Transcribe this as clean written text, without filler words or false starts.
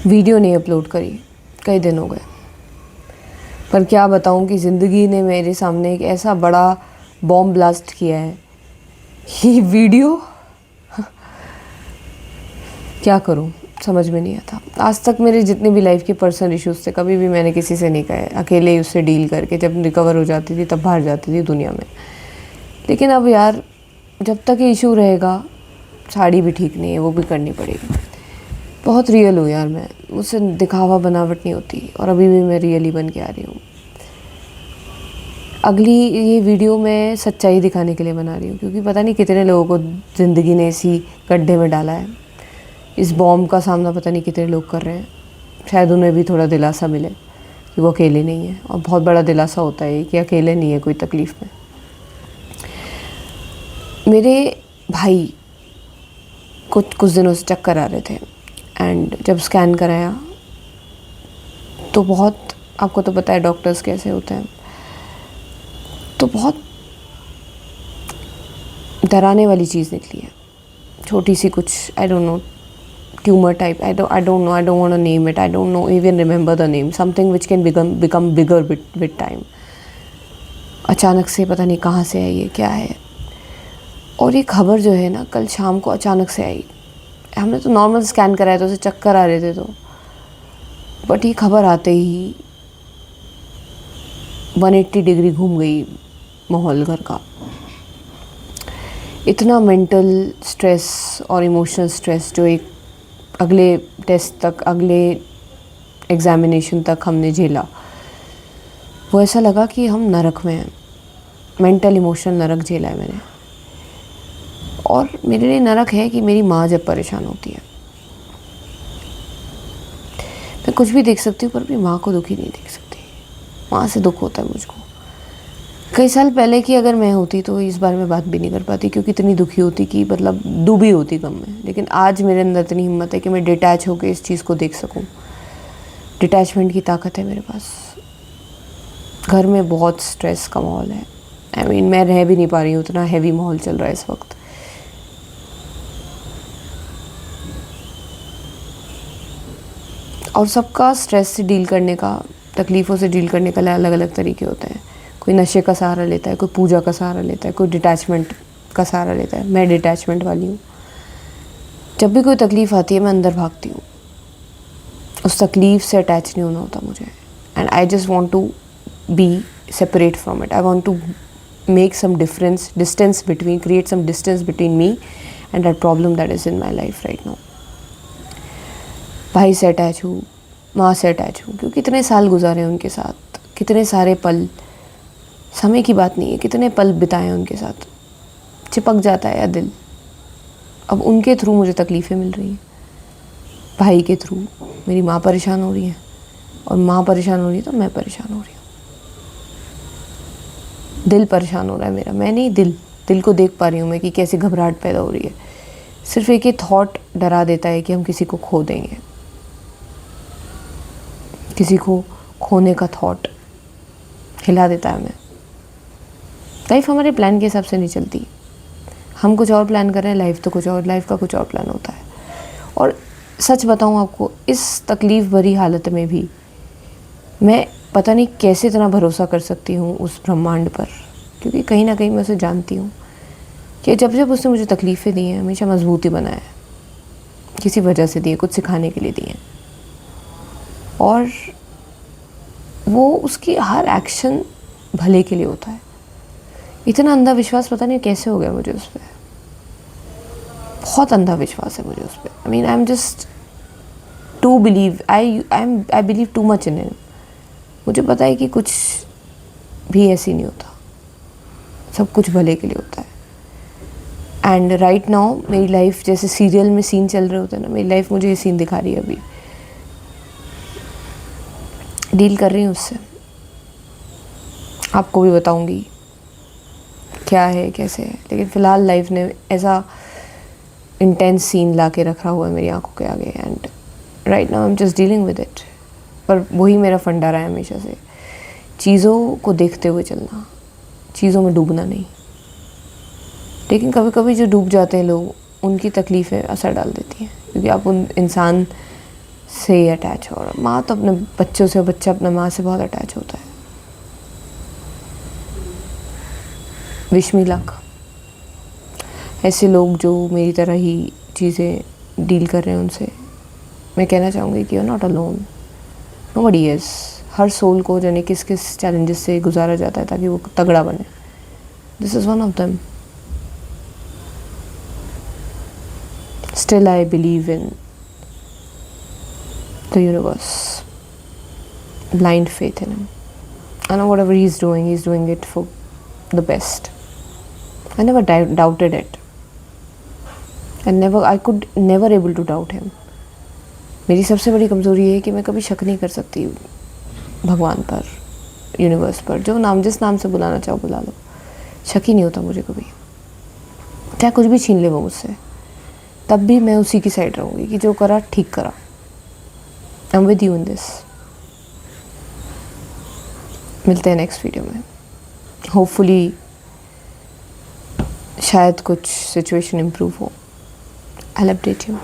Video नहीं upload करी, कई दिन हो गए। पर क्या बताऊं कि ज़िंदगी ने मेरे सामने एक ऐसा बड़ा बॉम्ब ब्लास्ट किया है। ये वीडियो क्या करूं, समझ में नहीं आता। आज तक मेरे जितने भी लाइफ के पर्सनल इश्यूज़ थे, कभी भी मैंने किसी से नहीं कहे, अकेले ही उससे डील करके जब रिकवर हो जाती थी तब बाहर जाती थी दुनिया में। लेकिन अब यार, जब तक ये इशू रहेगा, साड़ी भी ठीक नहीं है, वो भी करनी पड़ेगी। बहुत रियल हूँ यार मैं, मुझसे दिखावा बनावट नहीं होती, और अभी भी मैं रियली बन के आ रही हूँ। अगली ये वीडियो मैं सच्चाई दिखाने के लिए बना रही हूँ, क्योंकि पता नहीं कितने लोगों को ज़िंदगी ने इसी गड्ढे में डाला है। इस बॉम्ब का सामना पता नहीं कितने लोग कर रहे हैं। शायद उन्हें भी थोड़ा दिलासा मिले कि वो अकेले नहीं है, और बहुत बड़ा दिलासा होता है कि अकेले नहीं है कोई तकलीफ़ में। मेरे भाई कुछ दिनों से चक्कर आ रहे थे, एंड जब स्कैन कराया तो बहुत, आपको तो पता है डॉक्टर्स कैसे होते हैं, तो बहुत डराने वाली चीज़ निकली है। छोटी सी कुछ, I don't know, tumour type, I don't know, I don't want to name it, I don't know, even remember the name, something which can become bigger with time। अचानक से पता नहीं कहाँ से आई है, क्या है। और ये खबर जो है ना, कल शाम को अचानक से आई। हमने तो नॉर्मल स्कैन कराया तो उसे चक्कर आ रहे थे, तो बट ये खबर आते ही 180 डिग्री घूम गई माहौल घर का। इतना मेंटल स्ट्रेस और इमोशनल स्ट्रेस जो एक अगले टेस्ट तक, अगले एग्ज़ामिनेशन तक हमने झेला, वो ऐसा लगा कि हम नरक में हैं। मेंटल इमोशनल नरक झेला है मैंने। और मेरे लिए नरक है कि मेरी माँ जब परेशान होती है, मैं कुछ भी देख सकती हूँ पर अपनी माँ को दुखी नहीं देख सकती। माँ से दुख होता है मुझको। कई साल पहले की अगर मैं होती तो इस बारे में बात भी नहीं कर पाती, क्योंकि इतनी दुखी होती कि मतलब डूबी होती गम में। लेकिन आज मेरे अंदर इतनी हिम्मत है कि मैं डिटैच होकर इस चीज़ को देख सकूं। डिटैचमेंट की ताकत है मेरे पास। घर में बहुत स्ट्रेस का माहौल है। आई मीन, मैं रह भी नहीं पा रही हूँ, इतना हैवी माहौल चल रहा है इस वक्त। और सबका स्ट्रेस से डील करने का, तकलीफ़ों से डील करने का अलग अलग तरीके होते हैं। कोई नशे का सहारा लेता है, कोई पूजा का सहारा लेता है, कोई डिटैचमेंट का सहारा लेता है। मैं डिटैचमेंट वाली हूँ। जब भी कोई तकलीफ़ आती है मैं अंदर भागती हूँ। उस तकलीफ़ से अटैच नहीं होना होता मुझे, and I just want to be separate from it. I want to make some distance between, create some distance between me and that problem that is in my life right now. भाई से attach हूँ, माँ से attach हूँ, क्योंकि कितने साल गुजारे उनके साथ, कितने सारे पल, समय की बात नहीं है, कितने पल बिताए उनके साथ। चिपक जाता है दिल। अब उनके थ्रू मुझे तकलीफ़ें मिल रही हैं, भाई के थ्रू। मेरी माँ परेशान हो रही है, और माँ परेशान हो रही है तो मैं परेशान हो रही हूँ। दिल परेशान हो रहा है मेरा, मैं नहीं, दिल को देख पा रही हूँ मैं कि कैसे घबराहट पैदा हो रही है। सिर्फ एक ही थॉट डरा देता है कि हम किसी को खो देंगे। किसी को खोने का थॉट हिला देता है हमें। लाइफ हमारे प्लान के हिसाब से नहीं चलती। हम कुछ और प्लान कर रहे हैं, लाइफ तो कुछ और, लाइफ का कुछ और प्लान होता है। और सच बताऊं आपको, इस तकलीफ़ भरी हालत में भी मैं पता नहीं कैसे इतना भरोसा कर सकती हूँ उस ब्रह्मांड पर, क्योंकि कहीं ना कहीं मैं उसे जानती हूँ कि जब जब उसने मुझे तकलीफ़ें दी हैं, हमेशा मजबूती बनाया है। किसी वजह से दिए, कुछ सिखाने के लिए दिए। और वो उसकी हर एक्शन भले के लिए होता है। इतना अंधा विश्वास पता नहीं कैसे हो गया मुझे उस पर। बहुत अंधा विश्वास है मुझे उस पर। I mean, I am just to believe, I believe too much in him. मुझे पता है कि कुछ भी ऐसे नहीं होता, सब कुछ भले के लिए होता है। एंड राइट नाउ मेरी लाइफ जैसे सीरियल में सीन चल रहे होते हैं ना, मेरी लाइफ मुझे ये सीन दिखा रही है। अभी डील कर रही हूँ उससे। आपको भी बताऊंगी क्या है, कैसे है। लेकिन फ़िलहाल लाइफ ने ऐसा इंटेंस सीन ला के रखा हुआ है मेरी आंखों के आगे, and right now I am just dealing with it. पर वही मेरा फंडा रहा है हमेशा से, चीज़ों को देखते हुए चलना, चीज़ों में डूबना नहीं। लेकिन कभी कभी जो डूब जाते हैं लोग, उनकी तकलीफ़ें असर डाल देती हैं, क्योंकि आप उन इंसान से अटैच हो रहा है। माँ तो अपने बच्चों से, बच्चा अपने माँ से बहुत अटैच होता है। Wish me luck. ऐसे लोग जो मेरी तरह ही चीज़ें डील कर रहे हैं, उनसे मैं कहना चाहूँगी कि you are not alone, nobody is. हर सोल को जाने किस किस चैलेंजेस से गुजारा जाता है ताकि वो तगड़ा बने। This is one of them. Still I believe in the universe, blind faith in him. I know whatever he's doing it for the best. I never doubted it. I could never able to doubt him. मेरी सबसे बड़ी कमज़ोरी है कि मैं कभी शक नहीं कर सकती भगवान पर, यूनिवर्स पर। जो नाम, जिस नाम से बुलाना चाहो बुला लो, शक ही नहीं होता मुझे कभी। चाहे कुछ भी छीन ले वो मुझसे, तब भी मैं उसी की साइड रहूँगी कि जो करा ठीक करा। I am with you in this. मिलते हैं नेक्स्ट वीडियो में। होपफुली शायद कुछ सिचुएशन इम्प्रूव हो। I will update you.